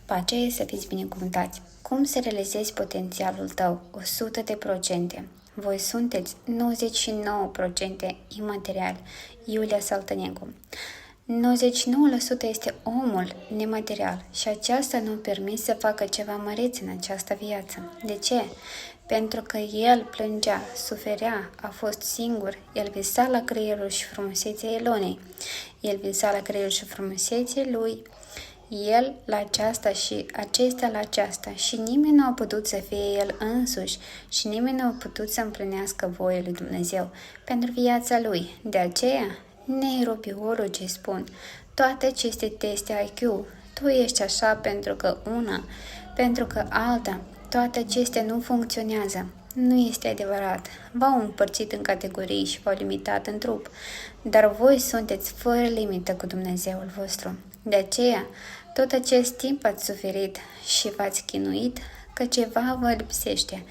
Pace, să fiți binecuvântați. Cum să realizezi potențialul tău? 100%. Voi sunteți 99% imaterial. Iulia Saltănescu. 99% este omul nematerial și aceasta nu permis să facă ceva măreț în această viață. De ce? Pentru că el plângea, suferea, a fost singur, el visa la creierul și frumusețea Elonei, el visa la creierul și frumusețea lui, el la aceasta și acesta la aceasta și nimeni nu a putut să fie el însuși și nimeni nu a putut să împlinească voia lui Dumnezeu pentru viața lui. De aceea, neurobiologii spun, toate aceste teste IQ, tu ești așa pentru că alta, toate acestea nu funcționează. Nu este adevărat. V-au împărțit în categorii și v-au limitat în trup, dar voi sunteți fără limită cu Dumnezeul vostru. De aceea, tot acest timp ați suferit și v-ați chinuit că ceva vă lipsește.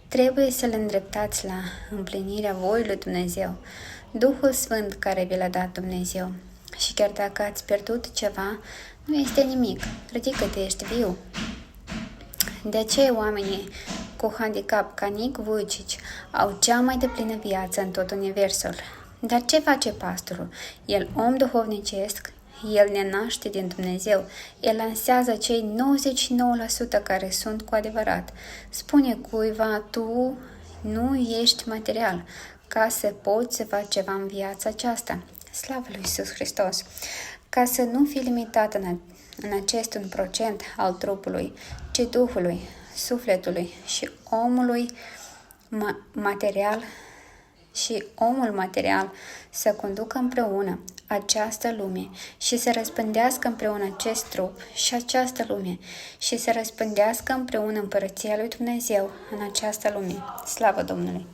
Trebuie să-L îndreptați la împlinirea voii lui Dumnezeu, Duhul Sfânt care vi l-a dat Dumnezeu. Și chiar dacă ați pierdut ceva, nu este nimic. Ridică-te, ești viu. De aceea oamenii cu handicap ca Nick Vujicic au cea mai deplină viață în tot universul. Dar ce face pastorul? El om duhovnicesc, el ne naște din Dumnezeu, el lansează cei 99% care sunt cu adevărat. Spune cuiva, tu nu ești material ca să poți să faci ceva în viața aceasta. Slavă lui Iisus Hristos! Ca să nu fii limitat în acest 1% al trupului, ci Duhului, sufletului și omului material și omul material să conducă împreună această lume și să răspândească împreună acest trup și această lume și să răspândească împreună împărăția lui Dumnezeu în această lume. Slavă Domnului!